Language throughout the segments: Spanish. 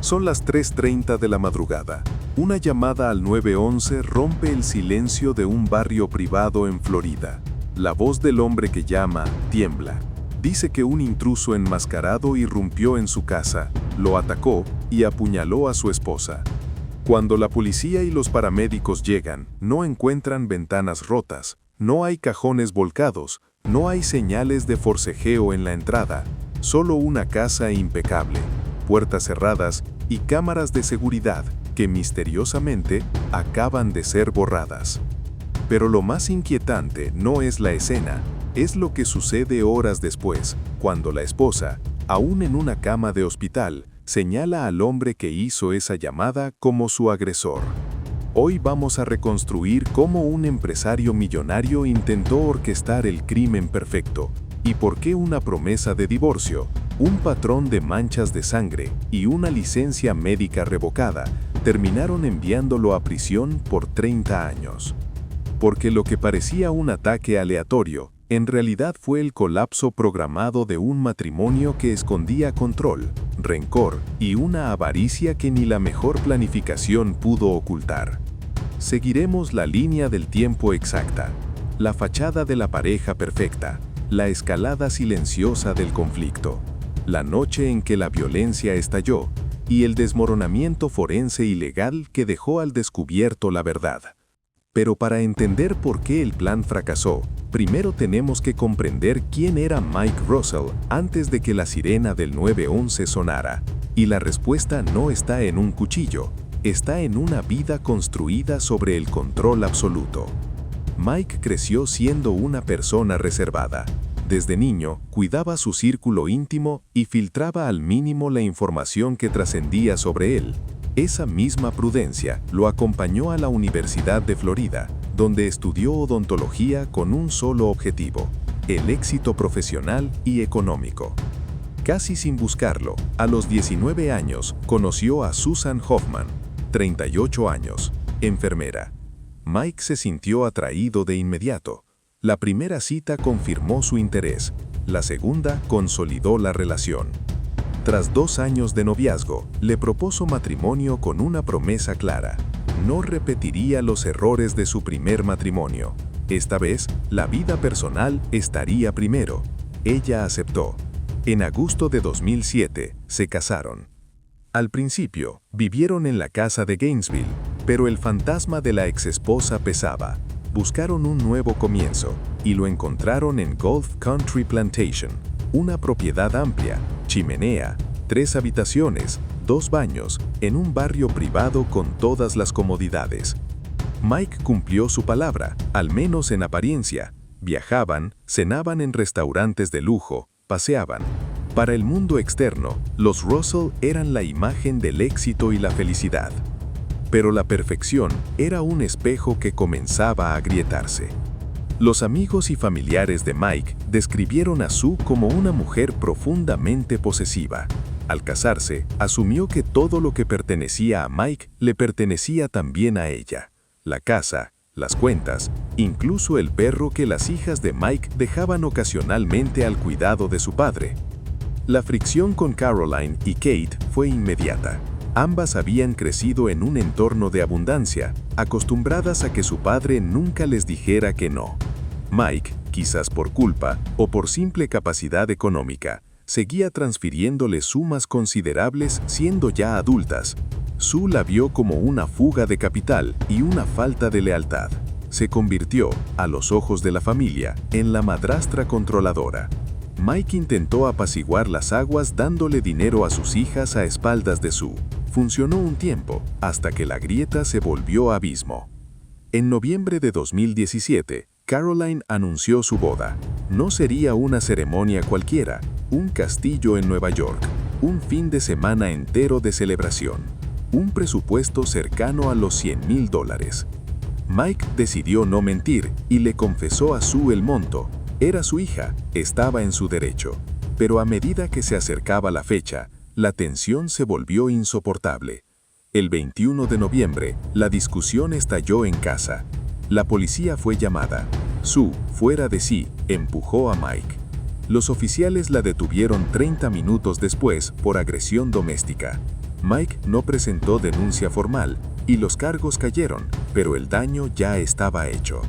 Son las 3:30 de la madrugada. Una llamada al 911 rompe el silencio de un barrio privado en Florida. La voz del hombre que llama tiembla. Dice que un intruso enmascarado irrumpió en su casa, lo atacó y apuñaló a su esposa. Cuando la policía y los paramédicos llegan, no encuentran ventanas rotas, no hay cajones volcados, no hay señales de forcejeo en la entrada, solo una casa impecable, puertas cerradas y cámaras de seguridad que misteriosamente acaban de ser borradas. Pero lo más inquietante no es la escena, es lo que sucede horas después, cuando la esposa, aún en una cama de hospital, señala al hombre que hizo esa llamada como su agresor. Hoy vamos a reconstruir cómo un empresario millonario intentó orquestar el crimen perfecto y por qué una promesa de divorcio, un patrón de manchas de sangre y una licencia médica revocada terminaron enviándolo a prisión por 30 años. Porque lo que parecía un ataque aleatorio, en realidad fue el colapso programado de un matrimonio que escondía control, rencor y una avaricia que ni la mejor planificación pudo ocultar. Seguiremos la línea del tiempo exacta, la fachada de la pareja perfecta, la escalada silenciosa del conflicto, la noche en que la violencia estalló y el desmoronamiento forense ilegal que dejó al descubierto la verdad. Pero para entender por qué el plan fracasó, primero tenemos que comprender quién era Mike Russell antes de que la sirena del 911 sonara. Y la respuesta no está en un cuchillo, está en una vida construida sobre el control absoluto. Mike creció siendo una persona reservada. Desde niño, cuidaba su círculo íntimo y filtraba al mínimo la información que trascendía sobre él. Esa misma prudencia lo acompañó a la Universidad de Florida, donde estudió odontología con un solo objetivo: el éxito profesional y económico. Casi sin buscarlo, a los 19 años conoció a Susan Hoffman, 38 años, enfermera. Mike se sintió atraído de inmediato. La primera cita confirmó su interés, la segunda consolidó la relación. Tras 2 años de noviazgo, le propuso matrimonio con una promesa clara: no repetiría los errores de su primer matrimonio. Esta vez, la vida personal estaría primero. Ella aceptó. En agosto de 2007, se casaron. Al principio, vivieron en la casa de Gainesville, pero el fantasma de la exesposa pesaba. Buscaron un nuevo comienzo, y lo encontraron en Gulf Country Plantation, una propiedad amplia, chimenea, 3 habitaciones, 2 baños, en un barrio privado con todas las comodidades. Mike cumplió su palabra, al menos en apariencia. Viajaban, cenaban en restaurantes de lujo, paseaban. Para el mundo externo, los Russell eran la imagen del éxito y la felicidad. Pero la perfección era un espejo que comenzaba a agrietarse. Los amigos y familiares de Mike describieron a Sue como una mujer profundamente posesiva. Al casarse, asumió que todo lo que pertenecía a Mike le pertenecía también a ella: la casa, las cuentas, incluso el perro que las hijas de Mike dejaban ocasionalmente al cuidado de su padre. La fricción con Caroline y Kate fue inmediata. Ambas habían crecido en un entorno de abundancia, acostumbradas a que su padre nunca les dijera que no. Mike, quizás por culpa o por simple capacidad económica, seguía transfiriéndole sumas considerables siendo ya adultas. Sue la vio como una fuga de capital y una falta de lealtad. Se convirtió, a los ojos de la familia, en la madrastra controladora. Mike intentó apaciguar las aguas dándole dinero a sus hijas a espaldas de Sue. Funcionó un tiempo, hasta que la grieta se volvió abismo. En noviembre de 2017, Caroline anunció su boda. No sería una ceremonia cualquiera, un castillo en Nueva York, un fin de semana entero de celebración, un presupuesto cercano a los $100,000. Mike decidió no mentir y le confesó a Sue el monto. Era su hija, estaba en su derecho. Pero a medida que se acercaba la fecha, la tensión se volvió insoportable. El 21 de noviembre, la discusión estalló en casa. La policía fue llamada. Sue, fuera de sí, empujó a Mike. Los oficiales la detuvieron 30 minutos después por agresión doméstica. Mike no presentó denuncia formal y los cargos cayeron, pero el daño ya estaba hecho.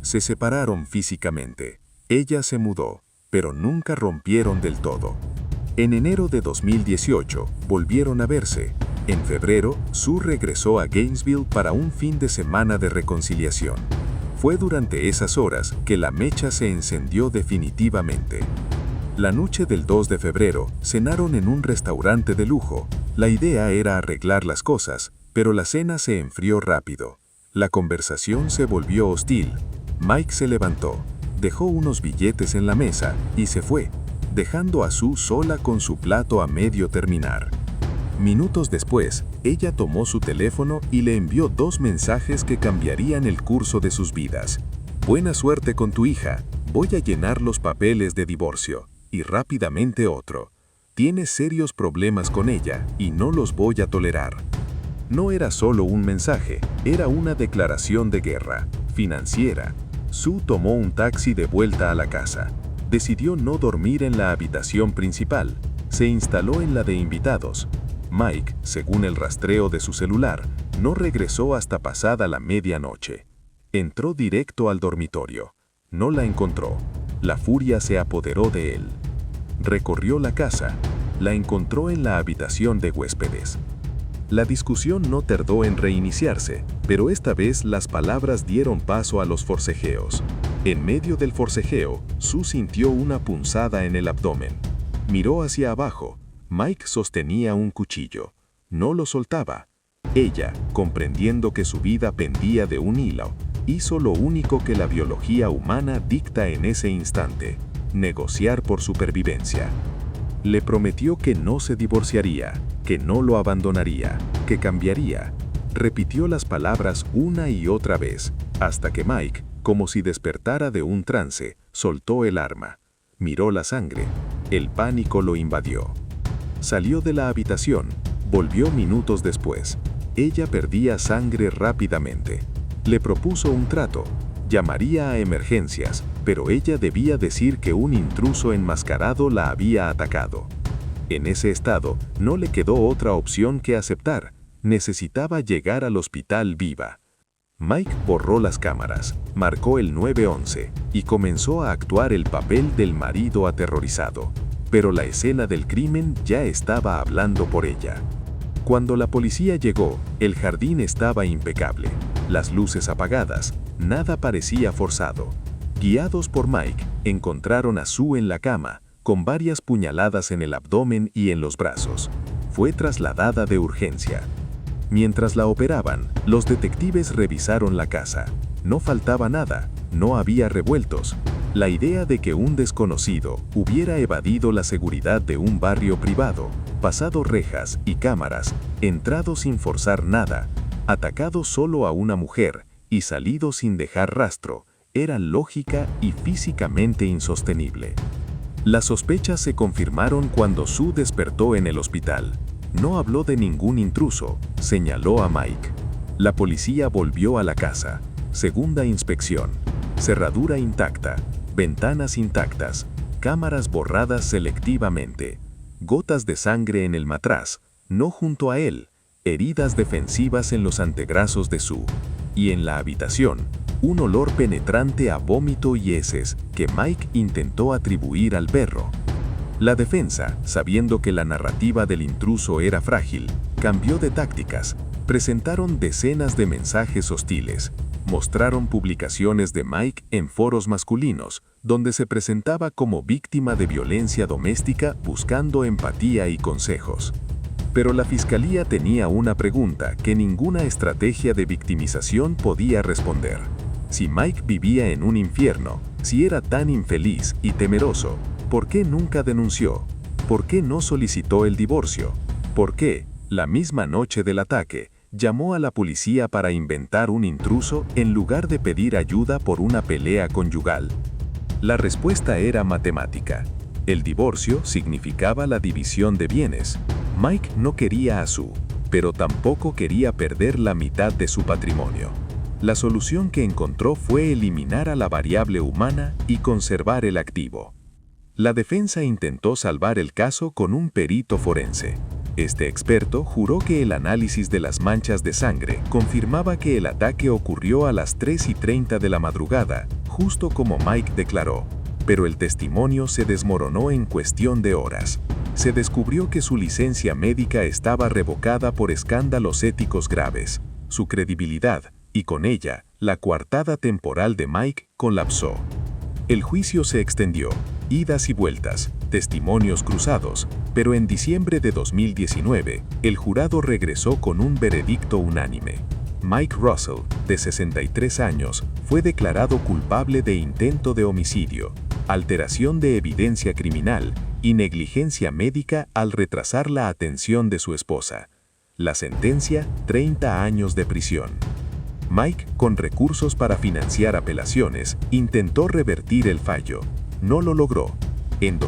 Se separaron físicamente. Ella se mudó, pero nunca rompieron del todo. En enero de 2018 volvieron a verse. En febrero, Sue regresó a Gainesville para un fin de semana de reconciliación. Fue durante esas horas que la mecha se encendió definitivamente. La noche del 2 de febrero, cenaron en un restaurante de lujo. La idea era arreglar las cosas, pero la cena se enfrió rápido. La conversación se volvió hostil. Mike se levantó, dejó unos billetes en la mesa y se fue, dejando a Sue sola con su plato a medio terminar. Minutos después, ella tomó su teléfono y le envió 2 mensajes que cambiarían el curso de sus vidas. Buena suerte con tu hija, voy a llenar los papeles de divorcio. Y rápidamente otro. Tienes serios problemas con ella y no los voy a tolerar. No era solo un mensaje, era una declaración de guerra, financiera. Sue tomó un taxi de vuelta a la casa. Decidió no dormir en la habitación principal. Se instaló en la de invitados. Mike, según el rastreo de su celular, no regresó hasta pasada la medianoche. Entró directo al dormitorio. No la encontró. La furia se apoderó de él. Recorrió la casa. La encontró en la habitación de huéspedes. La discusión no tardó en reiniciarse, pero esta vez las palabras dieron paso a los forcejeos. En medio del forcejeo, Sue sintió una punzada en el abdomen. Miró hacia abajo. Mike sostenía un cuchillo. No lo soltaba. Ella, comprendiendo que su vida pendía de un hilo, hizo lo único que la biología humana dicta en ese instante: negociar por supervivencia. Le prometió que no se divorciaría, que no lo abandonaría, que cambiaría. Repitió las palabras una y otra vez, hasta que Mike, como si despertara de un trance, soltó el arma. Miró la sangre. El pánico lo invadió. Salió de la habitación. Volvió minutos después. Ella perdía sangre rápidamente. Le propuso un trato. Llamaría a emergencias, pero ella debía decir que un intruso enmascarado la había atacado. En ese estado, no le quedó otra opción que aceptar. Necesitaba llegar al hospital viva. Mike borró las cámaras, marcó el 911 y comenzó a actuar el papel del marido aterrorizado. Pero la escena del crimen ya estaba hablando por ella. Cuando la policía llegó, el jardín estaba impecable. Las luces apagadas, nada parecía forzado. Guiados por Mike, encontraron a Sue en la cama, con varias puñaladas en el abdomen y en los brazos. Fue trasladada de urgencia. Mientras la operaban, los detectives revisaron la casa. No faltaba nada, no había revueltos. La idea de que un desconocido hubiera evadido la seguridad de un barrio privado, pasado rejas y cámaras, entrado sin forzar nada, atacado solo a una mujer y salido sin dejar rastro, era lógica y físicamente insostenible. Las sospechas se confirmaron cuando Sue despertó en el hospital. No habló de ningún intruso, señaló a Mike. La policía volvió a la casa. Segunda inspección. Cerradura intacta, ventanas intactas, cámaras borradas selectivamente, gotas de sangre en el matraz, no junto a él, heridas defensivas en los antebrazos de Sue. Y en la habitación, un olor penetrante a vómito y heces que Mike intentó atribuir al perro. La defensa, sabiendo que la narrativa del intruso era frágil, cambió de tácticas. Presentaron decenas de mensajes hostiles. Mostraron publicaciones de Mike en foros masculinos, donde se presentaba como víctima de violencia doméstica buscando empatía y consejos. Pero la fiscalía tenía una pregunta que ninguna estrategia de victimización podía responder. Si Mike vivía en un infierno, si era tan infeliz y temeroso, ¿por qué nunca denunció? ¿Por qué no solicitó el divorcio? ¿Por qué, la misma noche del ataque, llamó a la policía para inventar un intruso en lugar de pedir ayuda por una pelea conyugal? La respuesta era matemática. El divorcio significaba la división de bienes. Mike no quería a Sue, pero tampoco quería perder la mitad de su patrimonio. La solución que encontró fue eliminar a la variable humana y conservar el activo. La defensa intentó salvar el caso con un perito forense. Este experto juró que el análisis de las manchas de sangre confirmaba que el ataque ocurrió a las 3:30 de la madrugada, justo como Mike declaró. Pero el testimonio se desmoronó en cuestión de horas. Se descubrió que su licencia médica estaba revocada por escándalos éticos graves. Su credibilidad, y con ella, la coartada temporal de Mike, colapsó. El juicio se extendió, idas y vueltas, testimonios cruzados, pero en diciembre de 2019, el jurado regresó con un veredicto unánime. Mike Russell, de 63 años, fue declarado culpable de intento de homicidio, alteración de evidencia criminal y negligencia médica al retrasar la atención de su esposa. La sentencia, 30 años de prisión. Mike, con recursos para financiar apelaciones, intentó revertir el fallo. No lo logró. En